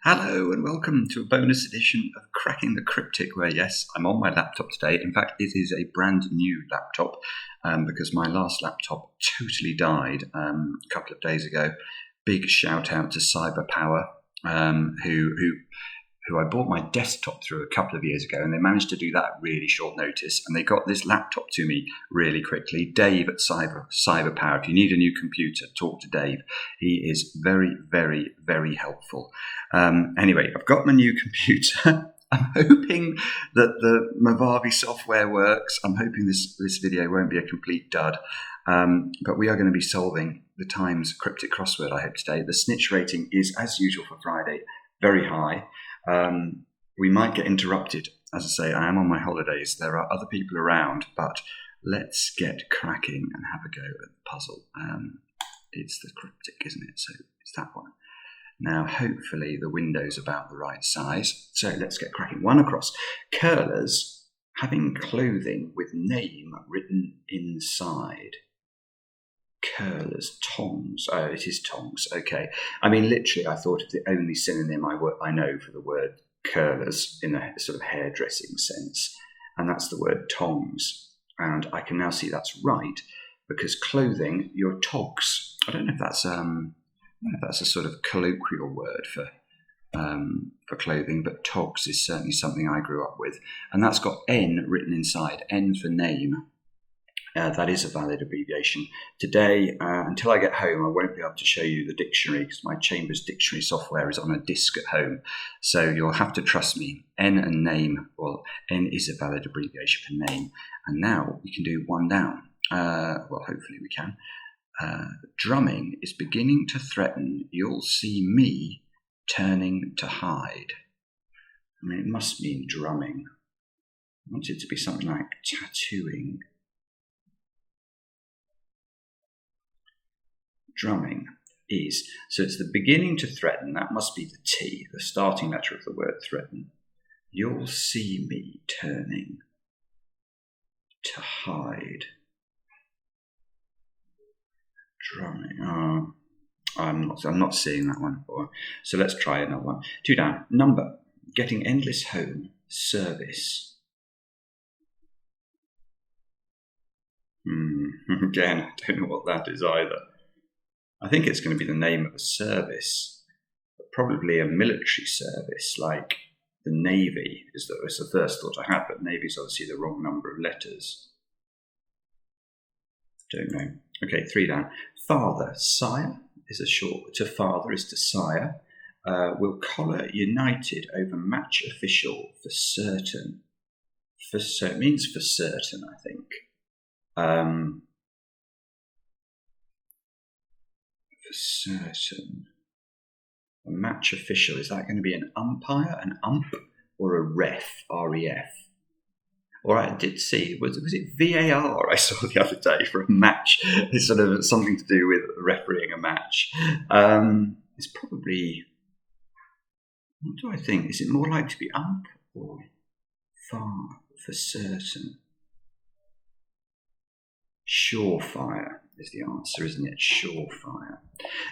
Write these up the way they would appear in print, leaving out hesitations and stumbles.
Hello and welcome to a bonus edition of Cracking the Cryptic, where yes, I'm on my laptop today. In fact, it is a brand new laptop because my last laptop totally died a couple of days ago. Big shout out to CyberPower, who I bought my desktop through a couple of years ago, and they managed to do that at really short notice, and they got this laptop to me really quickly. Dave at CyberPower, if you need a new computer, talk to Dave. He is very, very, very helpful. Anyway, I've got my new computer. I'm hoping that the Movavi software works. I'm hoping this video won't be a complete dud. But we are going to be solving the Times cryptic crossword, I hope, today. The SNITCH rating is, as usual for Friday, very high. We might get interrupted. As I say, I am on my holidays. There are other people around, but let's get cracking and have a go at the puzzle. It's the cryptic, isn't it? So it's that one. Now, hopefully the window's about the right size. So let's get cracking. One across. Curlers having clothing with name written inside. Curlers, tongs. Oh, it is tongs. Okay. I mean, literally, I thought of the only synonym I know for the word curlers in a sort of hairdressing sense, and that's the word tongs. And I can now see that's right, because clothing, your togs. I don't know if that's a sort of colloquial word for clothing, but togs is certainly something I grew up with, and that's got N written inside. N for name. That is a valid abbreviation. Today, until I get home, I won't be able to show you the dictionary because my Chambers dictionary software is on a disk at home. So you'll have to trust me. N and name, well, N is a valid abbreviation for name. And now we can do one down. Well, hopefully we can. Drumming is beginning to threaten. You'll see me turning to hide. I mean, it must mean drumming. I want it to be something like tattooing. Drumming is, so it's the beginning to threaten, that must be the T, the starting letter of the word threaten. You'll see me turning to hide. Drumming, oh, I'm not seeing that one. So let's try another one. Two down. Number, getting endless home service. Again, I don't know what that is either. I think it's going to be the name of a service, but probably a military service like the Navy, is the first thought I had, but Navy's obviously the wrong number of letters. Don't know. Okay, three down. Father, sire is a short to father is to sire. Will collar united over match official for certain. So it means for certain, I think. For certain. A match official, is that going to be an umpire, an ump, or a ref, R-E-F? Or I did see, was it VAR I saw the other day for a match? It's sort of something to do with refereeing a match. It's probably, what do I think? Is it more likely to be ump or far for certain? Surefire is the answer, isn't it? Surefire.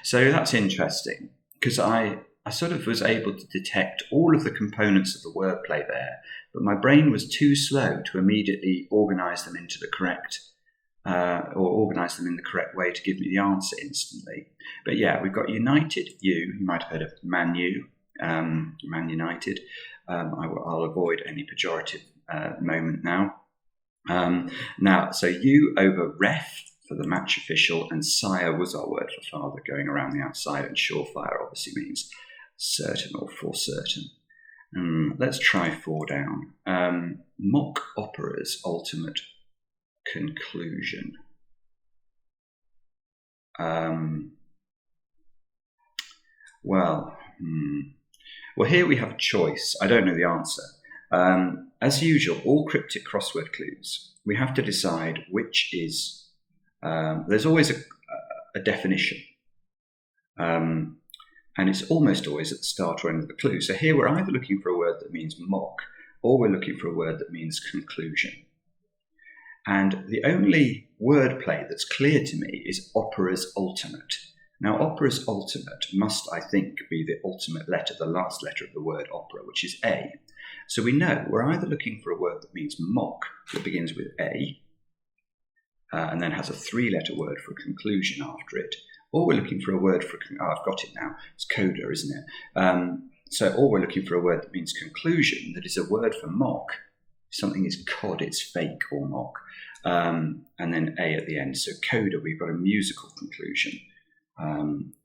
So that's interesting, because I sort of was able to detect all of the components of the wordplay there, but my brain was too slow to immediately organise them into the correct, or organise them in the correct way to give me the answer instantly. But yeah, we've got United, you might have heard of Man U, Man United. I'll avoid any pejorative moment now. Now, so you over ref for the match official, and sire was our word for father going around the outside, and surefire obviously means certain or for certain. Let's try four down. Mock opera's ultimate conclusion. Well, here we have choice. I don't know the answer. As usual, all cryptic crossword clues, we have to decide which is. There's always a definition, and it's almost always at the start or end of the clue. So here we're either looking for a word that means mock, or we're looking for a word that means conclusion. And the only wordplay that's clear to me is opera's ultimate. Now, opera's ultimate must, I think, be the ultimate letter, the last letter of the word opera, which is A. So we know we're either looking for a word that means mock, that begins with A, and then has a 3-letter word for conclusion after it, or we're looking for a word for, I've got it now, it's coda, isn't it? Or we're looking for a word that means conclusion, that is a word for mock. Something is cod, it's fake or mock, and then A at the end. So coda, we've got a musical conclusion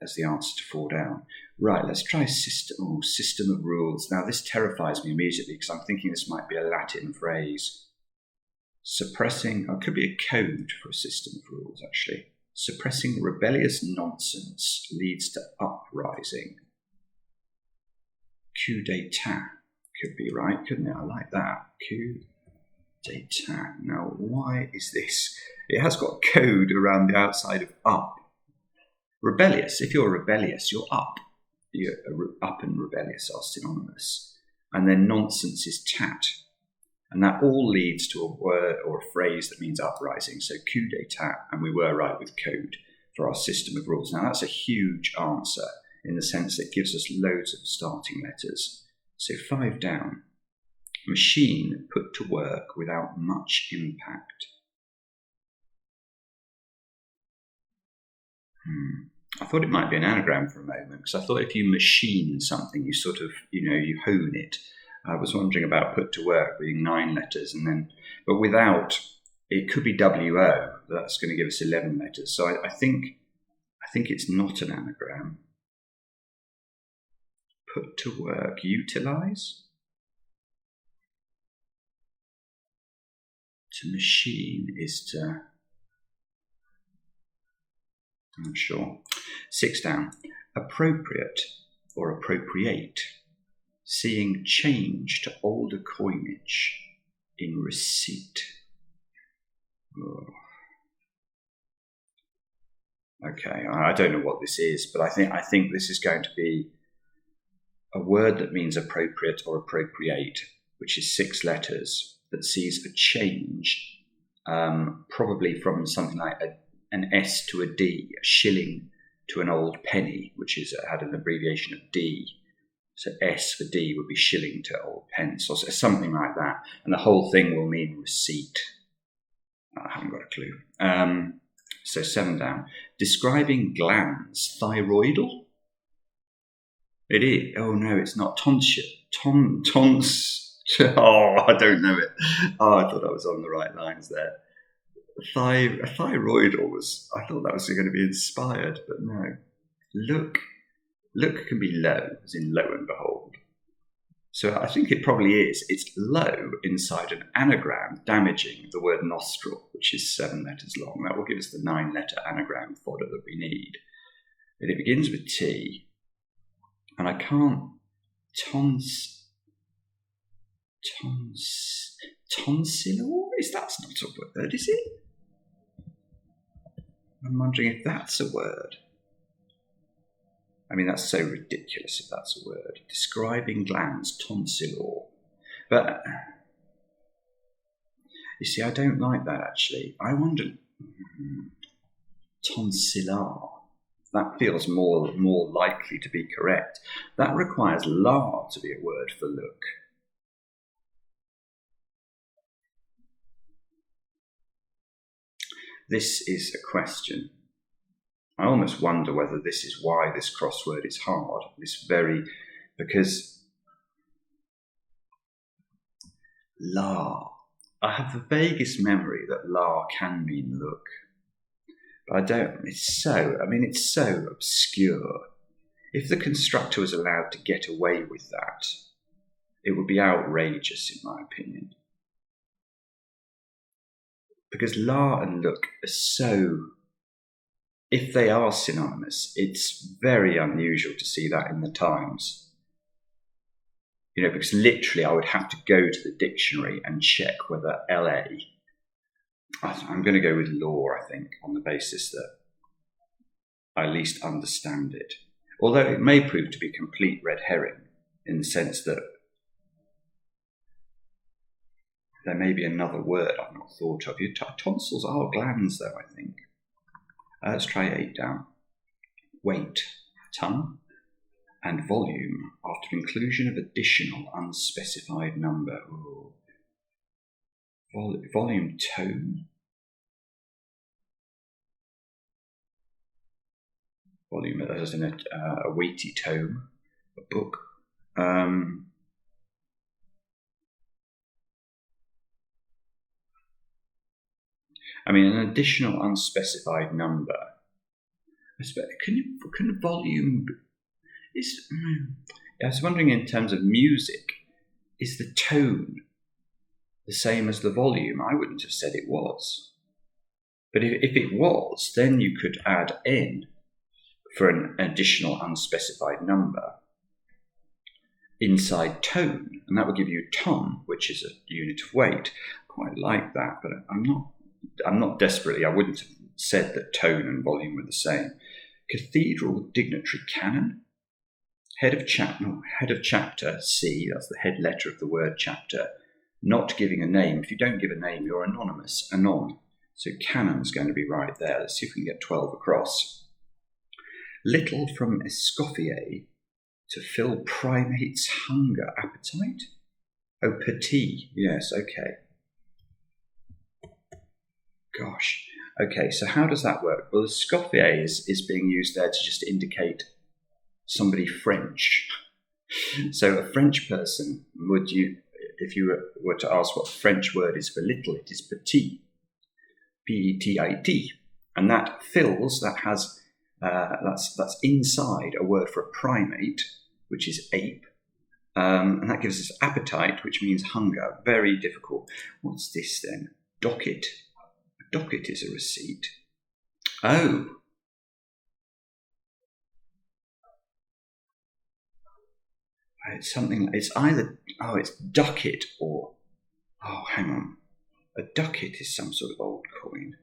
as the answer to 4 down. Right, let's try system of rules. Now this terrifies me immediately because I'm thinking this might be a Latin phrase. Suppressing, it could be a code for a system of rules actually. Suppressing rebellious nonsense leads to uprising. Coup d'etat could be right, couldn't it? I like that. Coup d'etat. Now, why is this? It has got code around the outside of up. Rebellious. If you're rebellious, you're up. Up and rebellious are synonymous. And then nonsense is tat. And that all leads to a word or a phrase that means uprising. So coup d'etat, and we were right with code for our system of rules. Now that's a huge answer in the sense that it gives us loads of starting letters. So 5 down. Machine put to work without much impact. I thought it might be an anagram for a moment, because I thought if you machine something, you sort of, you hone it. I was wondering about put to work being 9 letters, but without, it could be WO. That's going to give us 11 letters. So I think it's not an anagram. Put to work, utilize. To machine is to, I'm not sure. 6 down. Appropriate or appropriate. Seeing change to older coinage in receipt. Oh. Okay, I don't know what this is, but I think this is going to be a word that means appropriate or appropriate, which is 6 letters, that sees a change, probably from something like an S to a D, a shilling to an old penny, which had an abbreviation of D. So S for D would be shilling to old pence, or something like that. And the whole thing will mean receipt. I haven't got a clue. So 7 down. Describing glands. Thyroidal? It is. Oh no, it's not. Tonsil. Oh, I don't know it. Oh, I thought I was on the right lines there. Thyroidal was, I thought that was going to be inspired, but no. Look can be low, as in lo and behold. So I think it probably is. It's low inside an anagram, damaging the word nostril, which is 7 letters long. That will give us the 9-letter anagram fodder that we need. And it begins with T. And I can't... Tonsilor? That's not a word, is it? I'm wondering if that's a word. I mean, that's so ridiculous if that's a word. Describing glands, tonsilor. But, you see, I don't like that, actually. I wonder... Tonsillar. That feels more likely to be correct. That requires la to be a word for look. This is a question. I almost wonder whether this is why this crossword is hard. Because la. I have the vaguest memory that la can mean look. But I don't, it's so obscure. If the constructor was allowed to get away with that, it would be outrageous in my opinion. Because la and look are so, if they are synonymous, it's very unusual to see that in the Times. Because literally I would have to go to the dictionary and check whether LA, I'm going to go with law, I think, on the basis that I at least understand it. Although it may prove to be complete red herring in the sense that there may be another word I've not thought of. Tonsils are glands, though, I think. Let's try 8 down. weight, ton, and volume after inclusion of additional unspecified number. Ooh. Volume, tone. Volume as in a weighty tome, a book. I mean, an additional unspecified number. Can volume? I was wondering, in terms of music, is the tone the same as the volume? I wouldn't have said it was. But if it was, then you could add n for an additional unspecified number inside tone, and that would give you ton, which is a unit of weight. Quite like that, but I'm not desperately. I wouldn't have said that tone and volume were the same. Cathedral dignitary canon. Head of chapter, C, that's the head letter of the word chapter, not giving a name. If you don't give a name, you're anonymous, anon. So canon's going to be right there. Let's see if we can get 12 across. Little from Escoffier to fill primate's hunger appetite. Oh, petit. Yes, okay. Gosh. Okay, so how does that work? Well, Escoffier is being used there to just indicate somebody French. So a French person, if you were to ask what the French word is for little, it is petit. P-E-T-I-T. And that fills, that has... that's inside a word for a primate, which is ape, and that gives us appetite, which means hunger. Very difficult. What's this then? Docket. A docket is a receipt. Oh. It's something. It's either it's ducat or hang on. A ducat is some sort of old coin.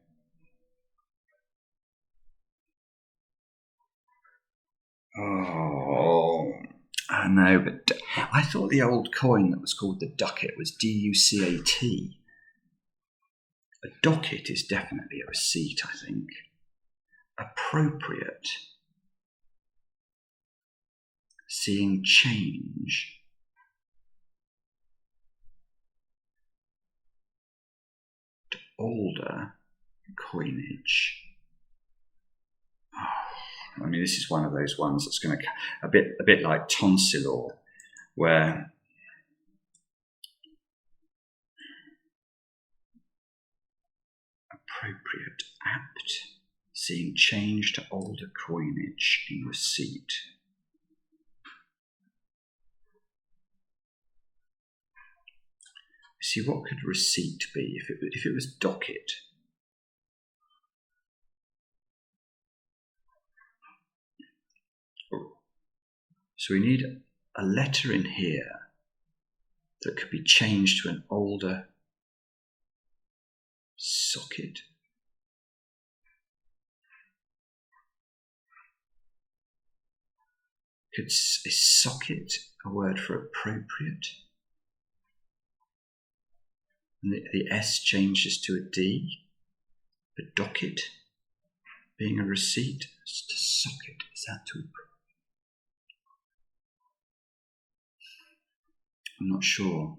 Oh, I know, but I thought the old coin that was called the ducat was D-U-C-A-T. A docket is definitely a receipt, I think. Appropriate. Seeing change. Older coinage. I mean, this is one of those ones that's going to a bit like tonsilor, where appropriate, apt, seeing change to older coinage in receipt. See, what could receipt be if it was docket? So we need a letter in here that could be changed to an older socket. Is socket a word for appropriate? And the S changes to a D. A docket being a receipt. Just a socket. Is that too appropriate? I'm not sure.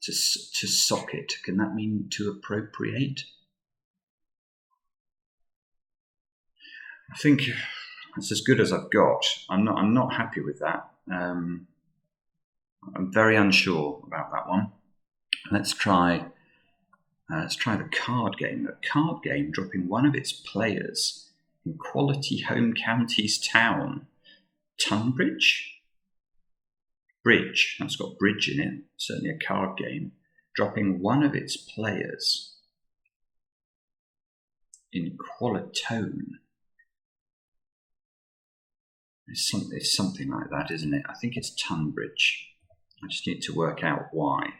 To socket, can that mean to appropriate? I think it's as good as I've got. I'm not happy with that. I'm very unsure about that one. Let's try the card game. The card game dropping one of its players in Quality Home Counties town. Tunbridge? Bridge, that's got bridge in it, certainly a card game, dropping one of its players in Qualitone. It's something like that, isn't it? I think it's Tunbridge. I just need to work out why.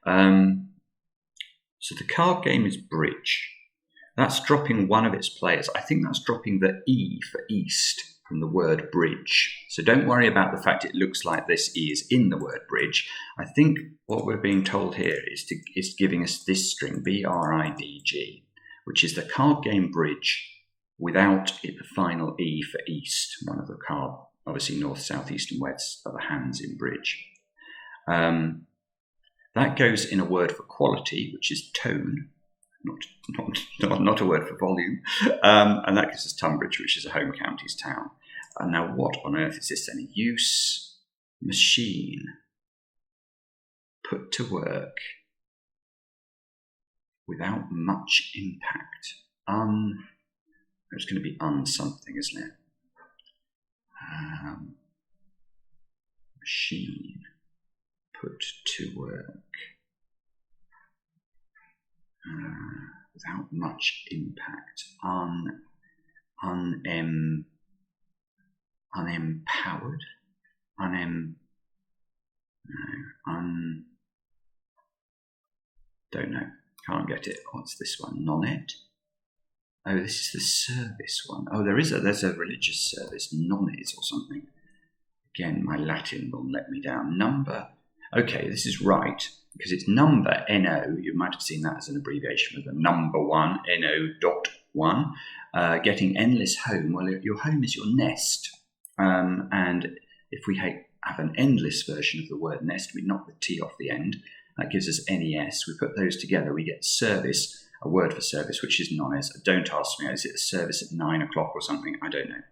So the card game is bridge. That's dropping one of its players. I think that's dropping the E for east from the word bridge. So don't worry about the fact it looks like this E is in the word bridge. I think what we're being told here is giving us this string, B-R-I-D-G, which is the card game bridge without it, the final E for east. One of the card, obviously north, south, east and west are the hands in bridge. That goes in a word for quality, which is tone, not a word for volume. And that gives us Tunbridge, which is a home county's town. And now what on earth is this then? Use, machine, put to work, without much impact. It's going to be something, isn't it? Machine, put to work, without much impact. Unempowered, don't know, can't get it. What's this one? Nonet. Oh, this is the service one. Oh, there's a religious service, nones or something. Again, my Latin will let me down. Number. Okay, this is right, because it's number, N-O. You might have seen that as an abbreviation of the number one, N-O.1. Getting endless home. Well, your home is your nest. And if we have an endless version of the word nest, we knock the T off the end. That gives us NES. We put those together, we get service, a word for service, which is nones. Don't ask me, is it a service at 9 o'clock or something? I don't know.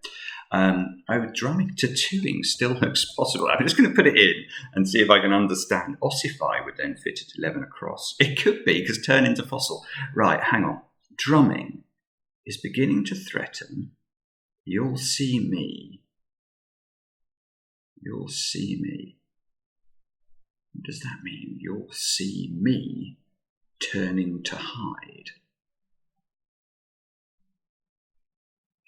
Drumming, tattooing still looks possible. I'm just going to put it in and see if I can understand. Ossify would then fit at 11 across. It could be, because turn into fossil. Right, hang on. Drumming is beginning to threaten. You'll see me. You'll see me. What does that mean? You'll see me turning to hide.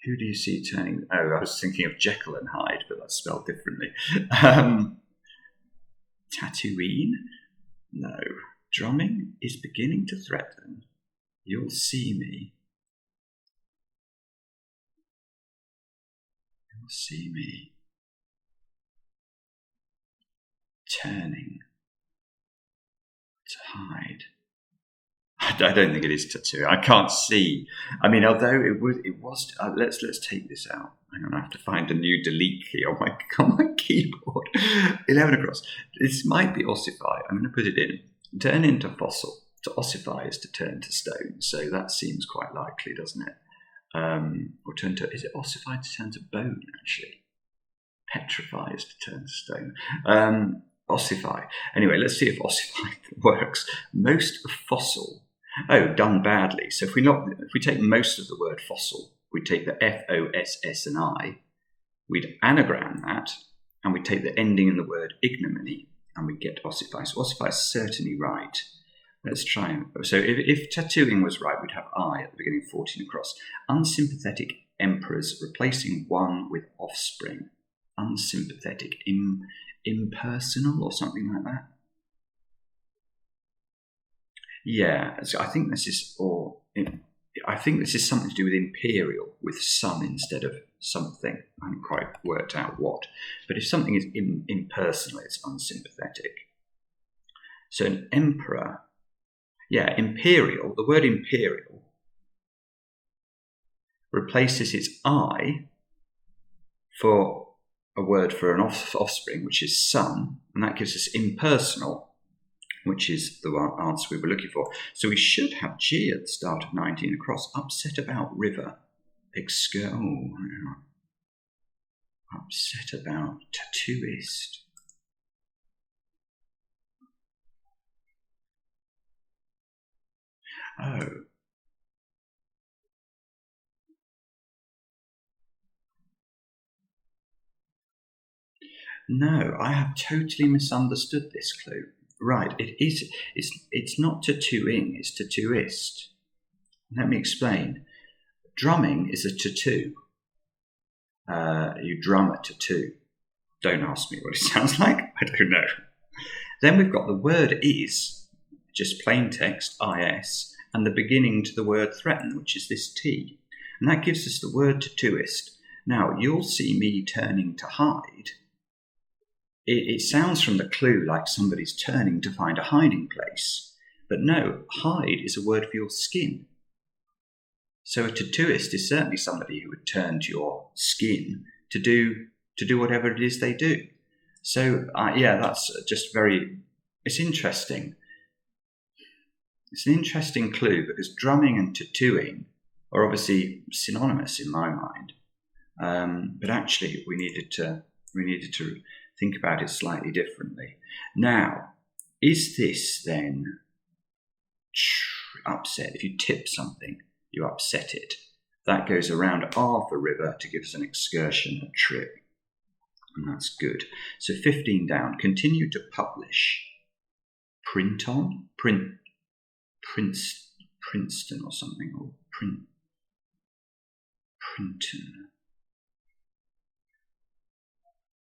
Who do you see turning? Oh, I was thinking of Jekyll and Hyde, but that's spelled differently. Tatooine? No. Drumming is beginning to threaten. You'll see me. You'll see me turning to hide. I don't think it is tattoo. I can't see. I mean, although it was. Let's take this out. Hang on, I have to find a new delete key on my keyboard. 11 across. This might be ossify. I'm going to put it in. Turn into fossil. To ossify is to turn to stone. So that seems quite likely, doesn't it? Or turn to. Is it ossify to turn to bone? Actually, petrify is to turn to stone. Ossify. Anyway, let's see if ossify works. Most of fossil. Oh, done badly. So if we take most of the word fossil, we take the F-O-S-S and I, we'd anagram that, and we take the ending in the word ignominy, and we get ossify. So ossify is certainly right. Let's try. So if tattooing was right, we'd have I at the beginning, 14 across. Unsympathetic emperors replacing one with offspring. Unsympathetic, impersonal or something like that. Yeah, so I think this is something to do with imperial, with some instead of something. I haven't quite worked out what. But if something is impersonal, it's unsympathetic. So an emperor, imperial, the word imperial replaces its I for a word for an offspring, which is son, and that gives us impersonal, which is the answer we were looking for. So we should have G at the start of 19 across. Upset about river. Upset about tattooist. Oh. No, I have totally misunderstood this clue. Right, it is. It's not tattooing, it's tattooist. Let me explain. Drumming is a tattoo. You drum a tattoo. Don't ask me what it sounds like. I don't know. Then we've got the word is, just plain text, is, and the beginning to the word threaten, which is this T. And that gives us the word tattooist. Now, you'll see me turning to hide. It sounds from the clue like somebody's turning to find a hiding place. But no, hide is a word for your skin. So a tattooist is certainly somebody who would turn to your skin to do whatever it is they do. So that's just it's interesting. It's an interesting clue because drumming and tattooing are obviously synonymous in my mind. But actually we needed to think about it slightly differently. Now, is this then upset? If you tip something, you upset it. That goes around Arthur River to give us an excursion, a trip. And that's good. So 15 down. Continue to publish. Print on? Princeton or something. Or Printon.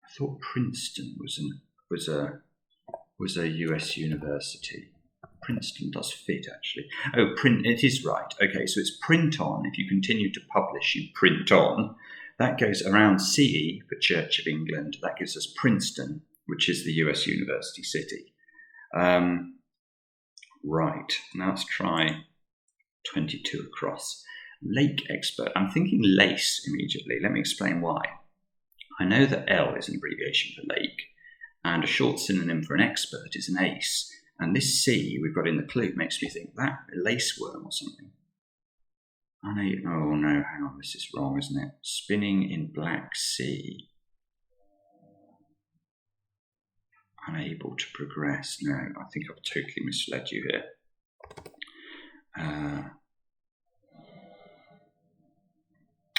I thought Princeton was a US university. Princeton does fit, actually. Oh, print, it is right. Okay, so it's print on. If you continue to publish, you print on. That goes around CE for Church of England. That gives us Princeton, which is the US university city. Right, now let's try 22 across. Lake expert. I'm thinking lace immediately. Let me explain why. I know that L is an abbreviation for lake, and a short synonym for an expert is an ace. And this C we've got in the clue makes me think that lace worm or something. Oh no, hang on, this is wrong, isn't it? Spinning in Black Sea. Unable to progress. No, I think I've totally misled you here.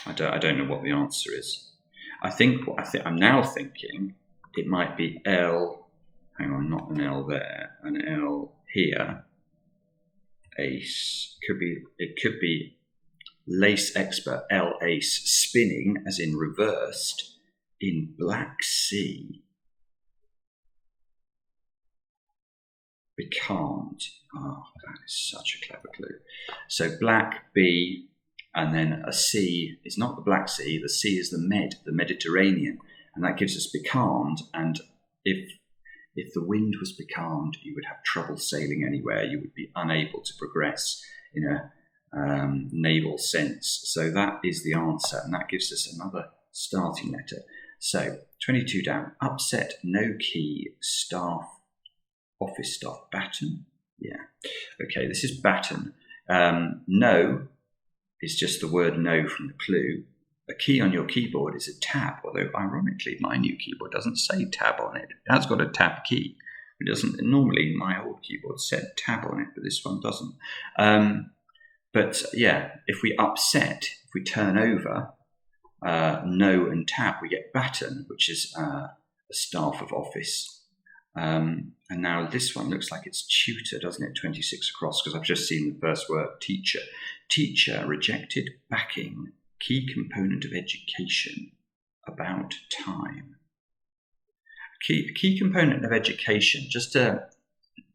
I don't know what the answer is. I'm now thinking it might be L. Hang on, not an L there, an L here. Ace it could be lace expert, L ace, spinning as in reversed in Black Sea. Becalmed. Oh, that is such a clever clue. So Black B, and then a C is not the Black Sea. The C is the Mediterranean, and that gives us becalmed. And if the wind was becalmed, you would have trouble sailing anywhere. You would be unable to progress in a naval sense. So that is the answer, and that gives us another starting letter. So 22 down. Upset, no key, staff, office staff, baton. Yeah. Okay, this is baton. No is just the word no from the clue. A key on your keyboard is a tab, although ironically my new keyboard doesn't say tab on it. It has got a tab key. It doesn't. Normally my old keyboard said tab on it, but this one doesn't. But yeah, if we upset, if we turn over no and tab, we get baton, which is a staff of office. And now this one looks like it's tutor, doesn't it? 26 across, because I've just seen the first word, teacher. Teacher, rejected, backing, key component of education, about time. Key component of education, just to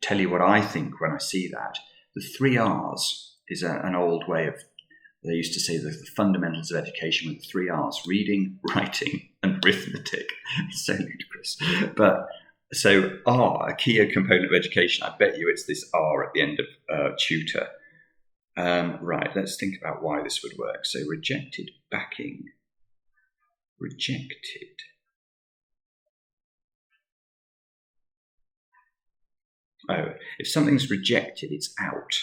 tell you what I think when I see that, the 3 R's is an old way of, they used to say the fundamentals of education with 3 R's, reading, writing, and arithmetic. It's so ludicrous. But so R, a key component of education, I bet you it's this R at the end of tutor. Right, let's think about why this would work. So rejected, backing, rejected. Oh, if something's rejected, it's out.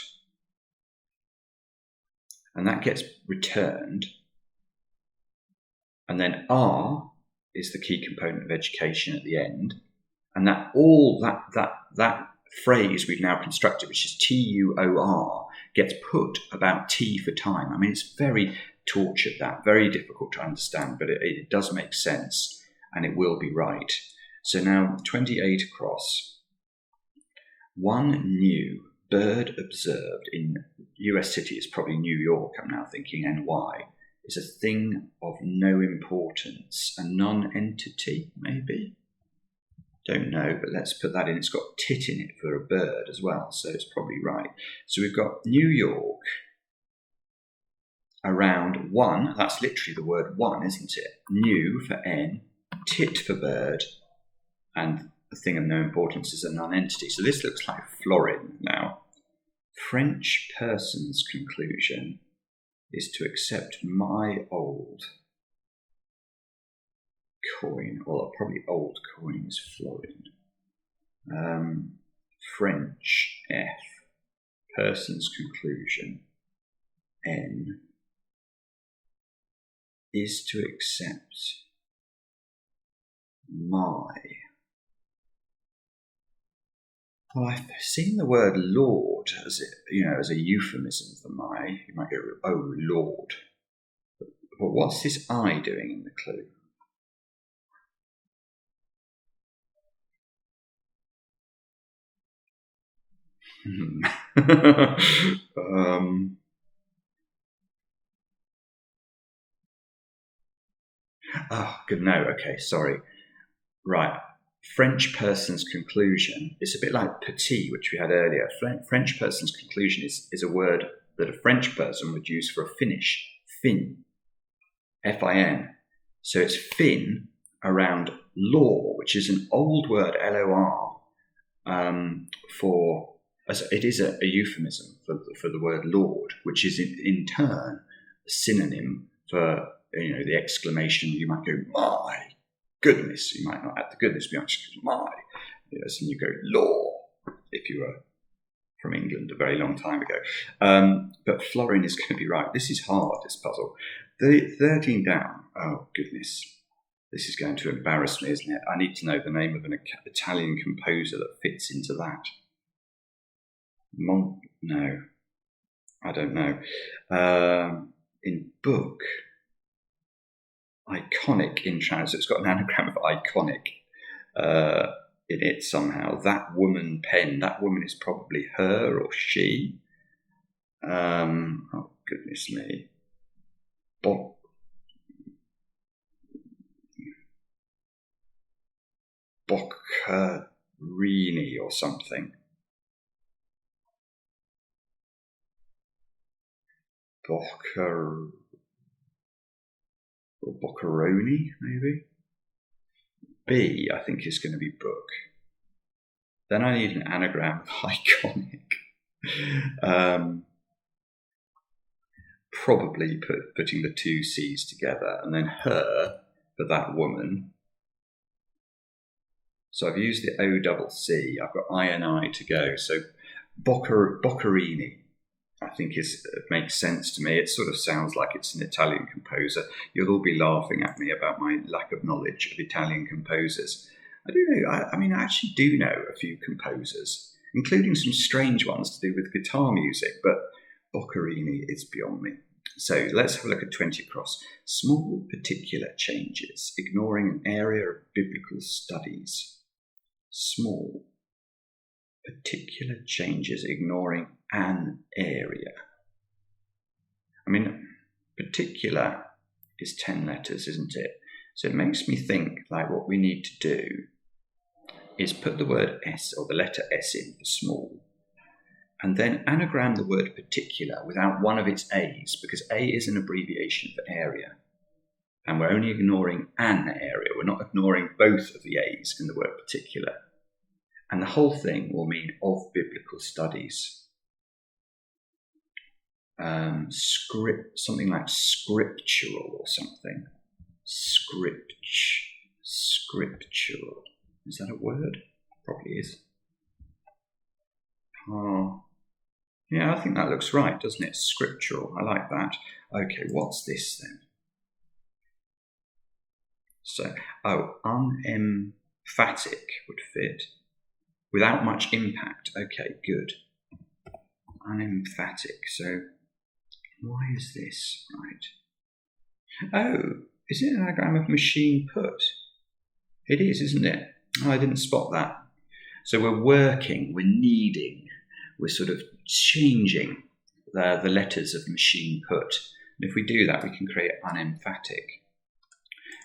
And that gets returned. And then R is the key component of education at the end. And that phrase we've now constructed, which is TUOR, gets put about T for time. I mean, it's very tortured, that, very difficult to understand, but it does make sense, and it will be right. So now 28 across. One new bird observed in US city, is probably New York, I'm now thinking NY, is a thing of no importance, a non-entity, maybe? Don't know, but let's put that in. It's got tit in it for a bird as well, so it's probably right. So we've got New York around 1. That's literally the word 1, isn't it? New for N, tit for bird, and a thing of no importance is a non-entity. So this looks like florin now. French person's conclusion is to accept my old coin. Well, probably old coin is florin. French, F. Person's conclusion, N. Is to accept my. Well, I've seen the word Lord as as a euphemism for my. You might go, oh Lord. But what's this I doing in the clue? Oh, good. No, okay, sorry. Right. French person's conclusion is a bit like petit, which we had earlier. French person's conclusion is a word that a French person would use for a finish. Fin. Fin. So it's fin around law, which is an old word, LOR, for. It is a euphemism for the word Lord, which is in turn a synonym for the exclamation. You might go, my goodness. You might not add the goodness, but you actually go, my. Yes, and you go, law, if you were from England a very long time ago. But florin is going to be right. This is hard, this puzzle. The 13 down, oh goodness. This is going to embarrass me, isn't it? I need to know the name of an Italian composer that fits into that. No, I don't know. In book, iconic in transit. It's got an anagram of iconic in it somehow. That woman pen. That woman is probably her or she. Oh goodness me. Boccherini or something. Boccheroni, maybe. B, I think, is going to be book. Then I need an anagram of iconic. Probably putting the two C's together, and then her for that woman. So I've used the O-double-C. I've got I and I to go. So Boccherini, I think makes sense to me. It sort of sounds like it's an Italian composer. You'll all be laughing at me about my lack of knowledge of Italian composers. I do know. I mean, I actually do know a few composers, including some strange ones to do with guitar music, but Boccherini is beyond me. So let's have a look at 20 across. Small particular changes, ignoring an area of biblical studies. Small particular changes, ignoring an area. I mean, particular is 10 letters, isn't it? So it makes me think like what we need to do is put the word S or the letter S in for small, and then anagram the word particular without one of its A's, because A is an abbreviation for area. And we're only ignoring an area. We're not ignoring both of the A's in the word particular. And the whole thing will mean of biblical studies. Something like scriptural or something. Scriptural. Is that a word? Probably is. Oh. Yeah, I think that looks right, doesn't it? Scriptural. I like that. Okay, what's this then? So, unemphatic would fit. Without much impact. Okay, good. Unemphatic. So, why is this? Right. Oh, is it an anagram of machine put? It is, isn't it? Oh, I didn't spot that. So we're working, we're kneading, we're sort of changing the letters of machine put. And if we do that, we can create unemphatic.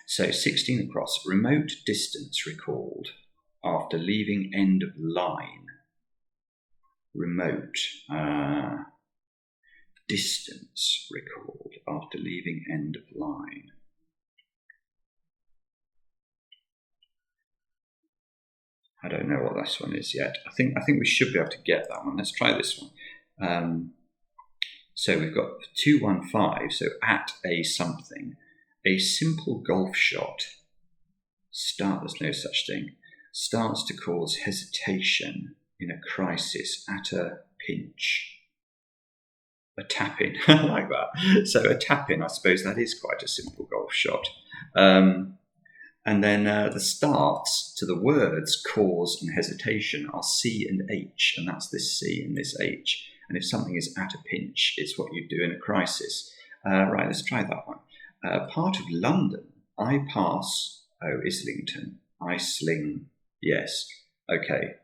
So 16 across, remote distance recalled after leaving end of line. Remote distance recalled after leaving end of line. I don't know what this one is yet. I think we should be able to get that one. Let's try this one. So we've got 215, so at a something. A simple golf shot, there's no such thing, starts to cause hesitation in a crisis at a pinch. A tap-in, I like that. So a tap-in, I suppose that is quite a simple golf shot. And then the starts to the words cause and hesitation are C and H, and that's this C and this H. And if something is at a pinch, it's what you do in a crisis. Right, let's try that one. Part of London, I pass, Islington, I sling, yes, okay.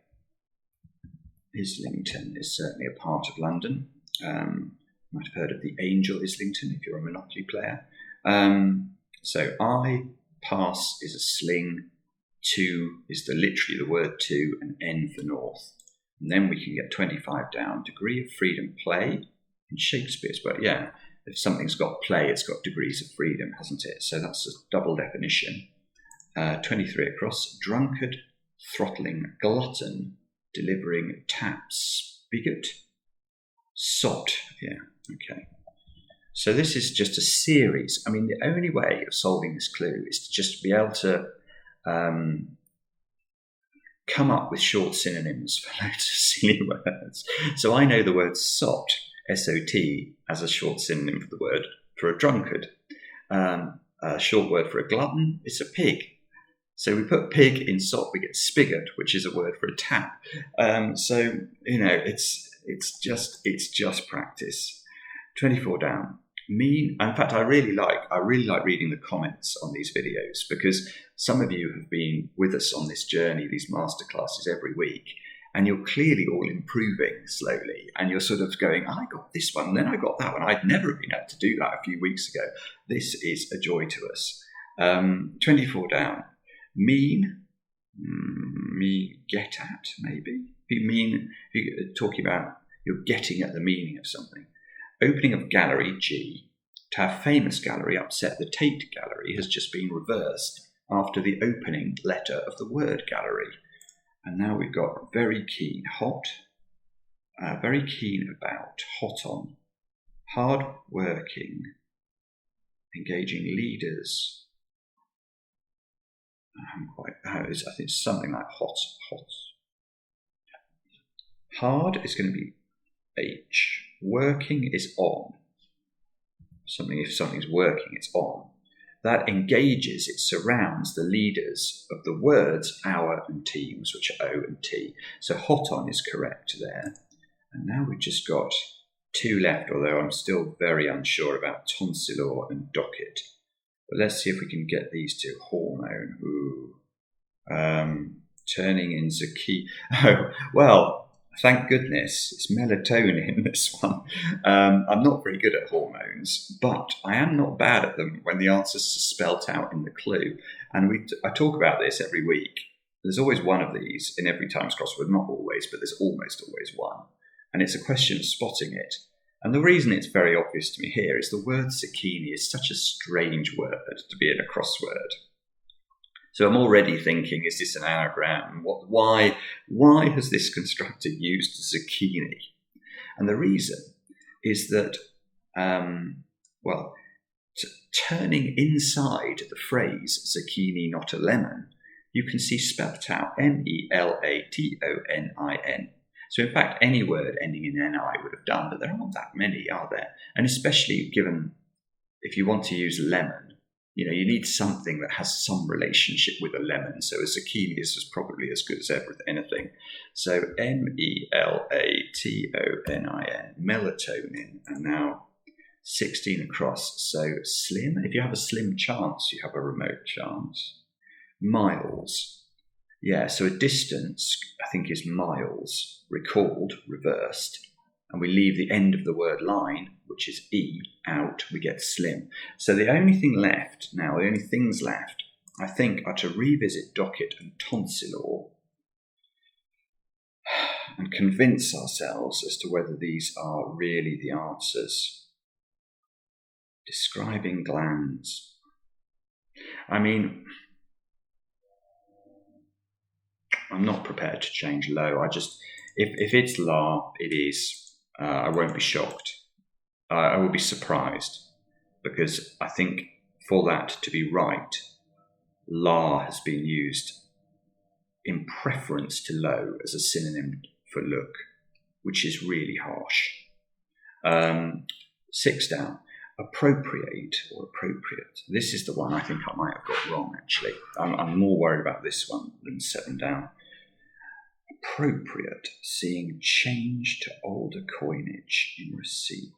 Islington is certainly a part of London. You might have heard of the Angel Islington if you're a Monopoly player. So I pass is a sling, to is literally the word to, and N for north. And then we can get 25 down. Degree of freedom, play. In Shakespeare's work, yeah, if something's got play, it's got degrees of freedom, hasn't it? So that's a double definition. 23 across. Drunkard, throttling, glutton, delivering taps, spigot, sot, yeah, okay. So this is just a series. I mean, the only way of solving this clue is to just be able to come up with short synonyms for loads of silly words. So I know the word sot, S-O-T, as a short synonym for the word for a drunkard. A short word for a glutton is a pig. So we put pig in sot, we get spigot, which is a word for a tap. So, you know, it's just practice. 24 down. Mean. In fact, I really like reading the comments on these videos, because some of you have been with us on this journey, these masterclasses every week, and you're clearly all improving slowly, and you're sort of going, I got this one, and then I got that one. I'd never been able to do that a few weeks ago. This is a joy to us. 24 down. Mean. Get at, maybe. Talking about you're getting at the meaning of something. Opening of gallery, G. To have famous gallery upset the Tate gallery has just been reversed after the opening letter of the word gallery. And now we've got very keen, hot, very keen about, hot on, hard working, engaging leaders. I think it's something like hot. Hard is going to be H. Working is on. If something's working, it's on. That engages, it surrounds the leaders of the words our and teams, which are O and T. So hot on is correct there. And now we've just got two left, although I'm still very unsure about tonsillor and docket. But let's see if we can get these two. Hormone. Ooh. Turning in zucchini. Oh, well, thank goodness it's melatonin, this one. I'm not very good at hormones, but I am not bad at them when the answers are spelt out in the clue. And I talk about this every week. There's always one of these in every Times Crossword, not always, but there's almost always one. And it's a question of spotting it. And the reason it's very obvious to me here is the word zucchini is such a strange word to be in a crossword. So I'm already thinking, is this an anagram? Why has this constructor used zucchini? And the reason is that, turning inside the phrase zucchini, not a lemon, you can see spelt out M-E-L-A-T-O-N-I-N. So in fact, any word ending in N-I would have done, but there aren't that many, are there? And especially given, if you want to use lemon, you need something that has some relationship with a lemon. So a zucchini is probably as good as anything. So M-E-L-A-T-O-N-I-N, melatonin, and now 16 across. So slim, if you have a slim chance, you have a remote chance. Miles. Yeah, so a distance, I think, is miles, recalled, reversed. And we leave the end of the word line, which is E, out, we get slim. So the only things left, I think, are to revisit docket and tonsillor and convince ourselves as to whether these are really the answers. Describing glands. I mean, I'm not prepared to change low. If it's la, it is. I won't be shocked. I will be surprised, because I think for that to be right, la has been used in preference to low as a synonym for look, which is really harsh. 6 down, appropriate or appropriate. This is the one I think I might have got wrong, actually. I'm more worried about this one than 7 down. Appropriate, seeing change to older coinage in receipt.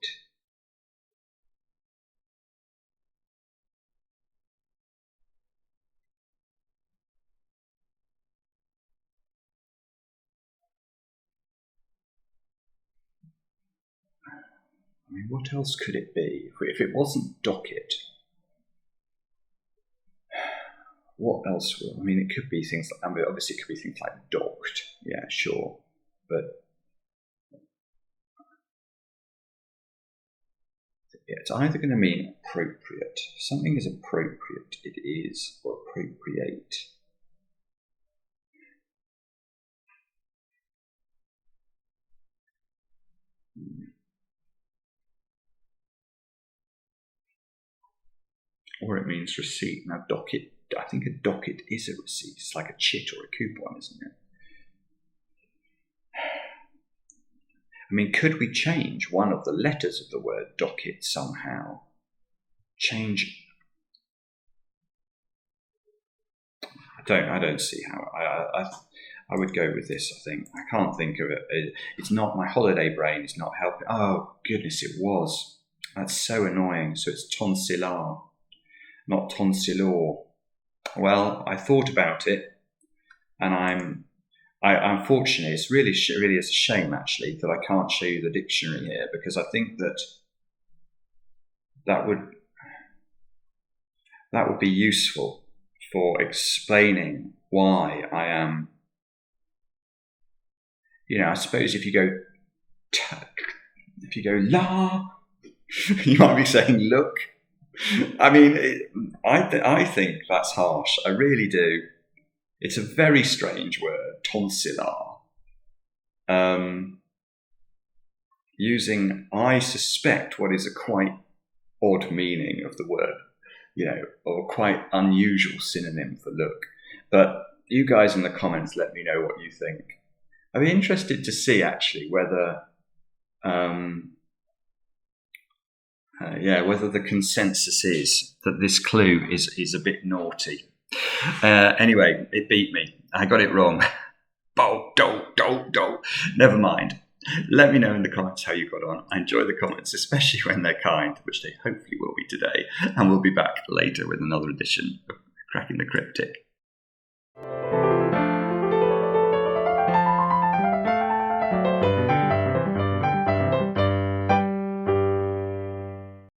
I mean, what else could it be? If it wasn't docket, what else? I mean, it could be things like, obviously it could be things like docked. Yeah, sure. But it's either going to mean appropriate. Something is appropriate, it is, or appropriate. Or it means receipt. Now, docket, I think a docket is a receipt. It's like a chit or a coupon, isn't it? I mean, could we change one of the letters of the word docket somehow? Change. I don't see how. I would go with this, I think. I can't think of it. It's not, my holiday brain is not helping. Oh, goodness, it was. That's so annoying. So it's tonsillar, not tonsillor. Well, I thought about it, and unfortunately, it's really is a shame, actually, that I can't show you the dictionary here, because I think that would be useful for explaining why I am. You know, I suppose if you go la, you might be saying look. I mean, I think that's harsh. I really do. It's a very strange word, tonsillar. Using, I suspect, what is a quite odd meaning of the word, you know, or a quite unusual synonym for look. But you guys in the comments, let me know what you think. I'd be interested to see, actually, whether whether the consensus is that this clue is a bit naughty. Anyway, it beat me. I got it wrong. Never mind. Let me know in the comments how you got on. I enjoy the comments, especially when they're kind, which they hopefully will be today. And we'll be back later with another edition of Cracking the Cryptic.